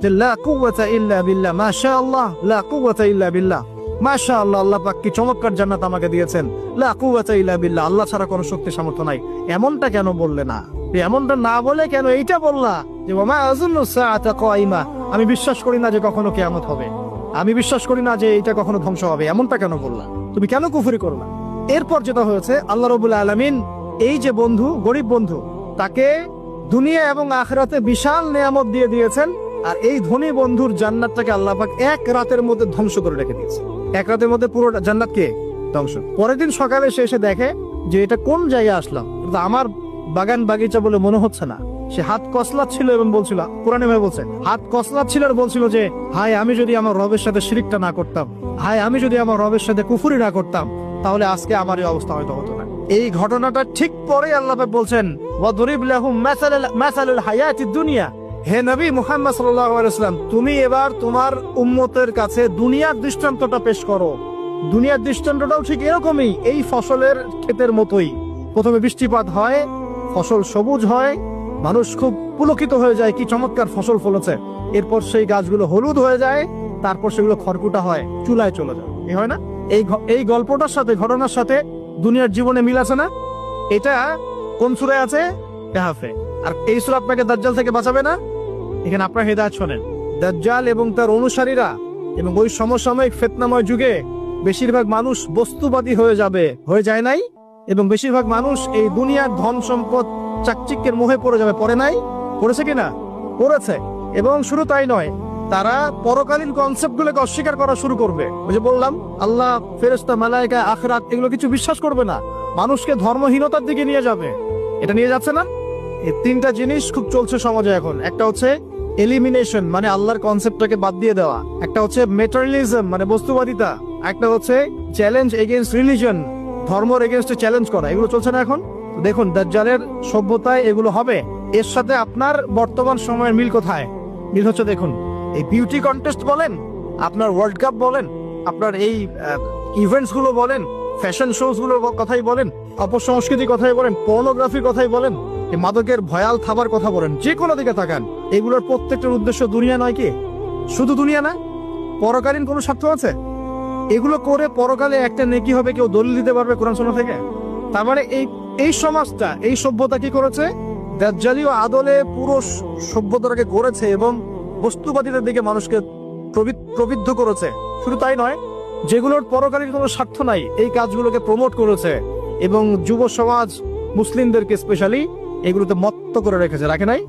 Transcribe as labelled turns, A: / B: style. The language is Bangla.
A: যে লা কুওয়াতা ইল্লা বিল্লাহ, মাশাআল্লাহ, লা কুওয়াতা ইল্লা বিল্লাহ, মাশাআল্লাহ, আল্লাহ পাক কি চমৎকার জান্নাত আমাকে দিয়েছেন, লা কুওয়াতা ইল্লা বিল্লাহ, আল্লাহ ছাড়া কোনো শক্তি সামর্থ্য নাই। এমনটা কেন বললে না? এমনটা না বলে কেন এইটা বললা যে ওয়া মা আযুন্নু সাআতা কায়িমা, আমি বিশ্বাস করি না যে কখনো কিয়ামত হবে, আমি বিশ্বাস করি না যে এটা কখনো ধ্বংস হবে, এমনটা কেন বললা? তুমি কেন কুফরি করলা? এরপর যেটা হয়েছে, আল্লাহ রাব্বুল আলামিন এই যে বন্ধু, গরিব বন্ধু, তাকে দুনিয়া এবং আখিরাতে বিশাল নেয়ামত দিয়ে দিয়েছেন, আর এই ধনী বন্ধুর জান্নাতটাকে আল্লাহ পাক এক রাতের মধ্যে ধ্বংস করে রেখে দিয়েছে। এক রাতের মধ্যে পুরো জান্নাতকে ধ্বংস। পরের দিন সকালে সে এসে দেখে যে এটা কোন জায়গায় আসলাম, এটা আমার বাগান বাগিচা বলে মনে হচ্ছে না। সে হাত কসলাচ্ছিল এবং বলছিল, কোরআনে ভাই বলছে, হাত কসলাচ্ছিল আর বলছিল যে হায় আমি যদি আমার রবের সাথে শিরকটা না করতাম, হায় আমি যদি আমার রবের সাথে কুফরি না করতাম, তাহলে আজকে আমার এই অবস্থা হয়তো হতো না। এই ঘটনাটা ঠিক পরে আল্লাহ পাক বলছেন ওয়াদরিব লাহুম মাসালুল হায়াতিদ দুনিয়া, হে নবী মুহাম্মদ সাল্লাল্লাহু আলাইহি ওয়াসাল্লাম, তুমি এবার তোমার উম্মতের কাছে দুনিয়ার দৃষ্টান্তটা পেশ করো। দুনিয়ার দৃষ্টান্তটাও ঠিক এরকমই, এই ফসলের ক্ষেতের মতোই। প্রথমে বৃষ্টিপাত হয়, ফসল সবুজ হয়, মানুষ খুব পুলকিত হয়ে যায়, কি চমৎকার ফসল ফলেছে। এরপর সেই গাছগুলো হলুদ হয়ে যায়, তারপর সেগুলো খড়কুটা হয়, চুলায় চলে যায়। এই হয় না? এই গল্পটার সাথে, ঘটনার সাথে দুনিয়ার জীবনে মিল আছে না? এটা কোন সূরায় আছে? কাহফে। আর এই সূরা আপনাকে দাজ্জাল থেকে বাঁচাবে না? এখানে আপনার হেদায়েত শোনেন। দাজ্জাল এবং তার অনুসারীরা এবং ওই সমসাময়িক ফিতনাময় যুগে বেশিরভাগ মানুষ বস্তুবাদী হয়ে যাবে, হয়ে যায় নাই? এবং বেশিরভাগ মানুষ এই দুনিয়ার ধন সম্পদ চাকচিক্যের মোহে পড়ে যাবে। পড়ে নাই? পড়েছে কিনা? পড়েছে। এবং শুধু তাই নয়, তারা পরকালীন কনসেপ্ট গুলোকে অস্বীকার করা শুরু করবে। ওই যে বললাম, আল্লাহ, ফেরেশতা, মালায়েকা, আখিরাত, এগুলো কিছু বিশ্বাস করবে না। মানুষকে ধর্মহীনতার দিকে নিয়ে যাবে। এটা নিয়ে যাচ্ছে না? এই তিনটা জিনিস খুব চলছে সমাজে এখন। একটা হচ্ছে এলিমিনেশন, মানে আল্লাহর কনসেপ্টটাকে বাদ দিয়ে দেওয়া। একটা হচ্ছে মেটেরিয়ালিজম, মানে বস্তুবাদিতা। একটা হচ্ছে চ্যালেঞ্জ এগেইনস্ট রিলিজন, ধর্মের এগেইনস্টে চ্যালেঞ্জ করা। এগুলো চলছে না এখন? দেখুন, দাজ্জালের সভ্যতায় এগুলো হবে। এর সাথে আপনার বর্তমান সময়ের মিল কোথায়? মিল হচ্ছে, দেখুন, এই বিউটি কন্টেস্ট বলেন, আপনার ওয়ার্ল্ড কাপ বলেন, আপনার এই ইভেন্টস গুলো বলেন, ফ্যাশন শোজ গুলোর কথাই বলেন, অপসংস্কৃতি কথাই বলেন, পর্নোগ্রাফির কথাই বলেন, এই মাদকের ভয়াল থাবার কথা বলেন, যে কোনো দিকে তাকান, এগুলোর প্রত্যেকটার উদ্দেশ্য দুনিয়া নয় কি? শুধু দুনিয়া না, পরকালীন কোনো স্বার্থ আছে? এগুলো করে পরকালে একটা নেকি হবে, কেউ দলিল দিতে পারবে কোরআন সুন্নাহ থেকে? তার মানে এই সমাজটা, এই সভ্যতা কি করেছে? দাজ্জালীয় আদলে পুরো সভ্যতাটাকে গড়েছে এবং বস্তুবাদীদের দিকে মানুষকে প্রবৃদ্ধ করেছে। শুধু তাই নয়, যেগুলোর পরকালীন কোনো স্বার্থ নাই, এই কাজগুলোকে প্রমোট করেছে এবং যুব সমাজ, মুসলিমদেরকে স্পেশালি এগুলোতে মত্ত করে রেখেছে। রাখে নাই?